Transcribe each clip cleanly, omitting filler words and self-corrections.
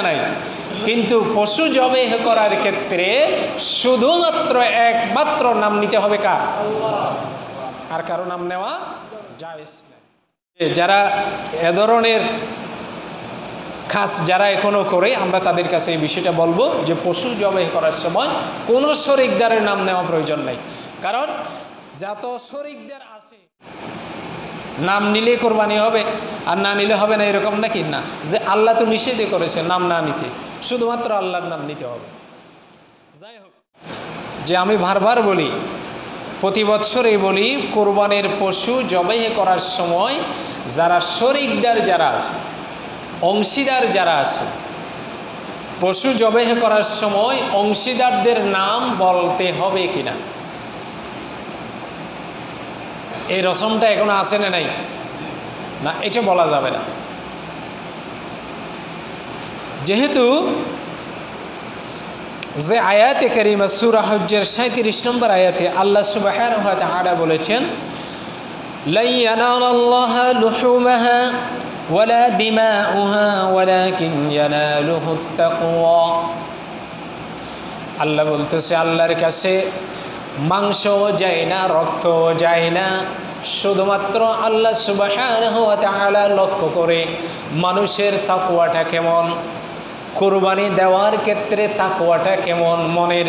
নাই, কিন্তু পশু জবেহ করার ক্ষেত্রে শুধুমাত্র একমাত্র নাম নিতে হবে কার? আল্লাহ। আর কারো নাম নেওয়া জায়েজ না। যারা এ ধরনের খাস যারা এখনো করে, আমরা তাদের কাছে এই বিষয়টা বলবো যে পশু জবেহ করার সময় কোনো শরীকদারের নাম নেওয়া প্রয়োজন নাই। কারণ যত শরীকদার আছে নাম নিলে কোরবানি হবে আর না নিলে হবে না, এরকম নাকি? না, যে আল্লাহ তো নিষেধই করেছে নাম না নিতে, শুধুমাত্র আল্লাহর নাম নিতে হবে। যাই হোক, যে আমি বারবার বলি, প্রতি বছরই বলি, কোরবানির পশু জবেহ করার সময় যারা শরীকদার যারা আছে, অংশীদার যারা আছে, পশু জবেহ করার সময় অংশীদারদের নাম বলতে হবে কিনা, এই রসমটা এখনো আছে না নাই? না, এটা বলা যাবে না। যেহেতু যে আয়াতে কারিমা সূরা হজ্জের 37 নম্বর আয়াতে আল্লাহ সুবহানাহু ওয়া তাআলা বলেছেন, লা ইয়ানালাল্লাহা লুহুমাহা ওয়ালা দিমাউহা ওয়ালাকিন ইয়ানালুহুত তাকওয়া। আল্লাহ বলতেছে, আল্লাহর কাছে মাংসও যায় না, রক্তও যায় না, শুধুমাত্র আল্লাহ সুবহানাহু ওয়া তাআলা লক্ষ্য করে মানুষের তাকওয়াটা কেমন, কুরবানি দেওয়ার ক্ষেত্রে তাকওয়াটা কেমন, মনের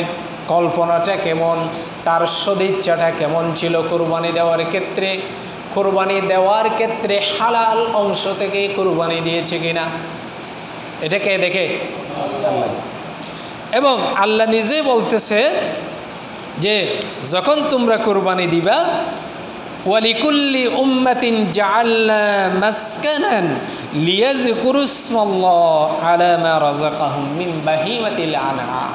কল্পনাটা কেমন, তার সদিচ্ছাটা কেমন ছিল কুরবানি দেওয়ার ক্ষেত্রে, কুরবানি দেওয়ার ক্ষেত্রে হালাল অংশ থেকে কুরবানি দিয়েছে কিনা, এটা কে দেখে? আল্লাহ। এবং আল্লাহ নিজে বলতেছে যে যখন তোমরা কুরবানি দিবা, ওয়ালিকুল্লি উম্মাতিন জাআলনা মাসকানান লিয়াযকুরু ইসমাল্লাহ আলা মা রাযাকাহুম মিন বাহিমাতিল আনআম,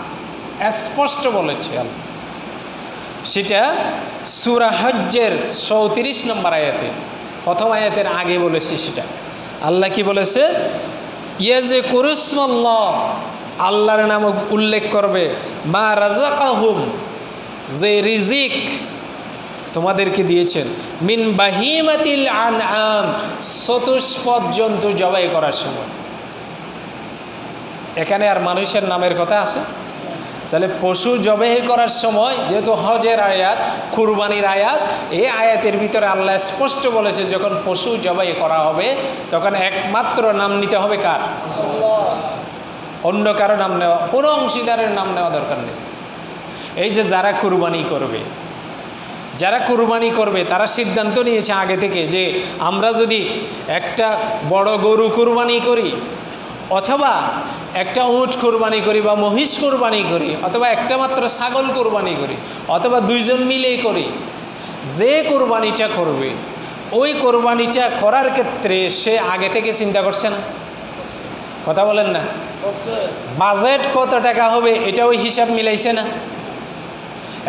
স্পষ্ট বলেছে আল্লাহ। সেটা সূরা হজ্জের 34 নম্বর আয়াতে, প্রথম আয়াতের আগে বলেছি সেটা। আল্লাহ কি বলেছে? ইয়াযকুরু ইসমাল্লাহ, আল্লাহর নাম উল্লেখ করবে, মা রাযাকাহুম, যে রিজিক তোমাদেরকে দিয়েছেন, মিন বাহিমাতিল আনআম, চতুষ্পদ জন্তু জবাই করার সময়। এখানে আর মানুষের নামের কথা আছে? তাহলে পশু জবাই করার সময়, যেহেতু হজের আয়াত, কুরবানির আয়াত, এই আয়াতের ভিতরে আল্লাহ স্পষ্ট বলেছে যখন পশু জবাই করা হবে তখন একমাত্র নাম নিতে হবে কার? আল্লাহ। অন্য কারো নাম নেওয়া, কোনো অংশীদারের নাম নেওয়া দরকার নেই। এই যে যারা কুরবানি করবে, যারা কুরবানি করবে তারা সিদ্ধান্ত নিয়েছে আগে থেকে যে আমরা যদি একটা বড় গরু কুরবানি করি, অথবা একটা উট কুরবানি করি, বা মহিষ কুরবানি করি, অথবা একটা মাত্র ছাগল কুরবানি করি, অথবা দুইজন মিলেই করি, যে কুরবানিটা করবে ওই কুরবানিটা করার ক্ষেত্রে সে আগে থেকে চিন্তা করছে না? কথা বলেন না? বাজেট কত টাকা হবে এটা ওই হিসাব মিলাইছে না?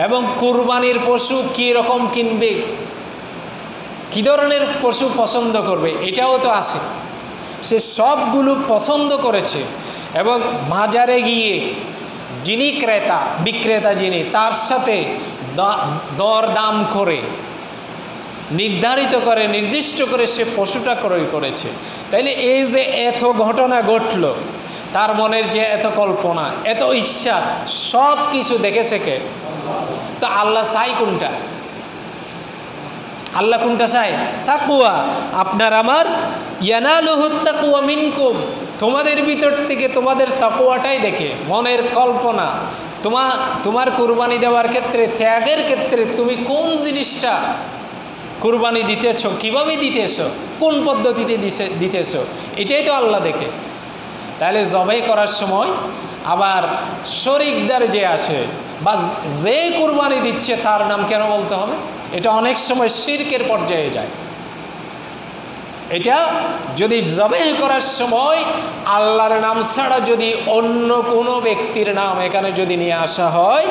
এবং কুরবানির পশু কি রকম কিনবে, কি ধরনের পশু পছন্দ করবে, এটাও তো আছে। সে সবগুলো পছন্দ করেছে এবং বাজারে গিয়ে যিনি ক্রেতা বিক্রেতা যিনি, তার সাথে দর দাম করে নির্ধারিত করে নির্দিষ্ট করে সে পশুটা ক্রয় করেছে। তাইলে এই যে এত ঘটনা ঘটল, তার মনের যে এত কল্পনা, এত ইচ্ছা, সব কিছু দেখেছে কে? তো আল্লাহ চাই কোনটা? আল্লাহ কোনটা চাই? তাকওয়া। আপনার আমার ইয়ানালুহুত তাকওয়া মিনকুম, তোমাদের ভিতর থেকে তোমাদের তাকওয়াটাই দেখে, মনের কল্পনা, তোমার কুরবানি দেওয়ার ক্ষেত্রে, ত্যাগের ক্ষেত্রে তুমি কোন জিনিসটা কুরবানি দিতেছ, কিভাবে দিতেছ, কোন পদ্ধতিতে দিতেছ, এটাই তো আল্লাহ দেখে। তাহলে জবাই করার সময় আবার শরীকদার যে আছে বা যে কুরবানি দিচ্ছে তার নাম কেন বলতে হবে? এটা অনেক সময় শিরকের পর্যায়ে যায়। এটা যদি জবাই করার সময় আল্লাহর নাম ছাড়া যদি অন্য কোনো ব্যক্তির নাম এখানে যদি নিয়ে আসা হয়,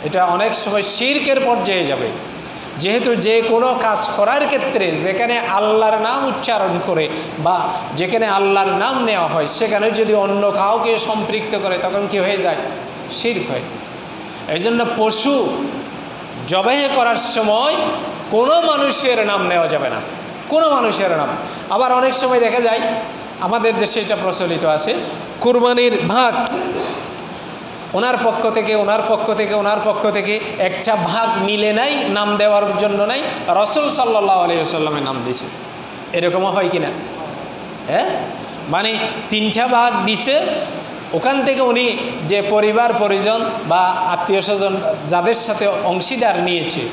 এটা অনেক সময় শিরকের পর্যায়ে যাবে। যেহেতু যে কোনো কাজ করার ক্ষেত্রে যেখানে আল্লাহর নাম উচ্চারণ করে বা যেখানে আল্লাহর নাম নেওয়া হয়, সেখানে যদি অন্য কাউকে সম্পৃক্ত করে তখন কি হয়ে যায়? শিরক হয়। এই জন্য পশু জবাই করার সময় কোনো মানুষের নাম নেওয়া যাবে না, কোনো মানুষের নাম। আবার অনেক সময় দেখা যায় আমাদের দেশে এটা প্রচলিত আছে, কুরবানির ভাগ ওনার পক্ষ থেকে ওনার পক্ষ থেকে ওনার পক্ষ থেকে একটা ভাগ মিলে নাই, নাম দেওয়ার জন্য নাই, রাসূল সাল্লাল্লাহু আলাইহি ওয়াসাল্লামের নাম দিয়েছে। এরকমও হয় কিনা? হ্যাঁ, মানে 3টা ভাগ দিছে, ওখান থেকে উনি যে পরিবার পরিজন বা আত্মীয় স্বজন যাদের সাথে অংশীদার নিয়েছে,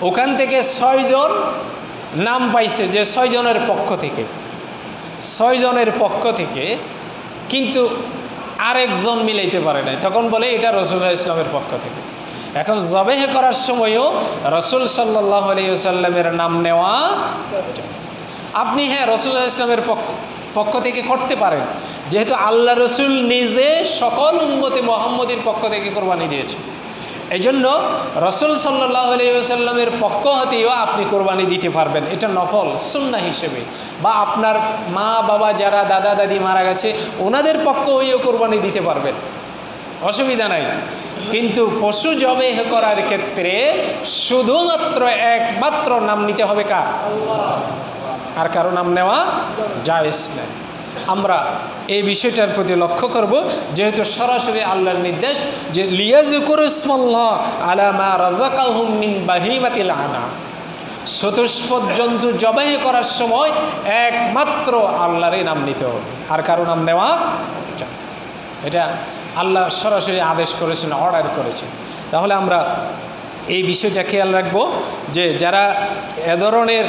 ওখান থেকে 6 জন নাম পাইছে, যে 6 জনের পক্ষ থেকে, 6 জনের পক্ষ থেকে, কিন্তু আরেকজন মিলাইতে পারে নাই, তখন বলে এটা রাসূলুল্লাহ ইসলামের পক্ষ থেকে। এখন জবেহ করার সময়ও রাসূল সাল্লাল্লাহু আলাইহি ওয়াসাল্লামের নাম নেওয়া। আপনি হ্যাঁ রাসূলুল্লাহ ইসলামের পক্ষ থেকে করতে পারেন, যেহেতু আল্লাহ রসুল নিজে সকল উম্মতে মুহাম্মদীর পক্ষ থেকে কোরবানি দিয়েছে, এই জন্য রাসূল সাল্লাল্লাহু আলাইহি ওয়াসাল্লামের পক্ষ হতেও আপনি কোরবানি দিতে পারবেন, এটা নফল সুন্নাহ হিসেবে। বা আপনার মা বাবা যারা দাদা দাদি মারা গেছে ওনাদের পক্ষ হয়েও কোরবানি দিতে পারবেন, অসুবিধা নাই। কিন্তু পশু জবেহ করার ক্ষেত্রে শুধুমাত্র একমাত্র নাম নিতে হবে কার? আর কারো নাম নেওয়া জায়েজ নাই। আমরা এই বিষয়টার প্রতি লক্ষ্য করব, যেহেতু সরাসরি আল্লাহর নির্দেশ যে লিয়াযকুরু ইসমাল্লাহ আলা মা রাযাকাহুম মিন বাহিমাতিল আনাম, চতুষ্পদ জন্তু জবাই করার সময় একমাত্র আল্লাহরই নাম নিতে হবে, আর কারো নাম নেওয়া যায়। এটা আল্লাহ সরাসরি আদেশ করেছেন, অর্ডার করেছেন। তাহলে আমরা এই বিষয়টা খেয়াল রাখব যে যারা এ ধরনের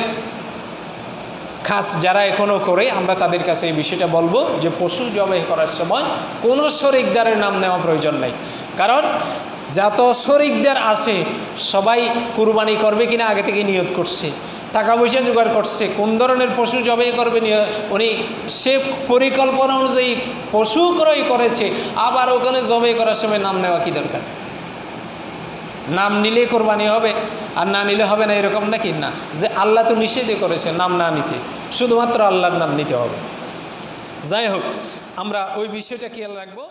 খাস যারা এখনও করে, আমরা তাদের কাছে এই বিষয়টা বলবো যে পশু জবাই করার সময় কোনো শরিকদারের নাম নেওয়া প্রয়োজন নাই। কারণ যত শরিকদার আছে সবাই কুরবানি করবে কিনা আগে থেকে নিয়ত করছে, টাকা পয়সা জোগাড় করছে, কোন ধরনের পশু জবাই করবে উনি সে পরিকল্পনা অনুযায়ী পশু ক্রয় করেছে, আবার ওখানে জবাই করার সময় নাম নেওয়া কি দরকার? নাম নিলে কোরবানি হবে আর না নিলে হবে না, এরকম নাকি? না, যে আল্লাহ তো নিষেধই করেছে নাম না নিতে, শুধুমাত্র আল্লাহর নাম নিতে হবে। যাই হোক, আমরা ওই বিষয়টা খেয়াল রাখবো।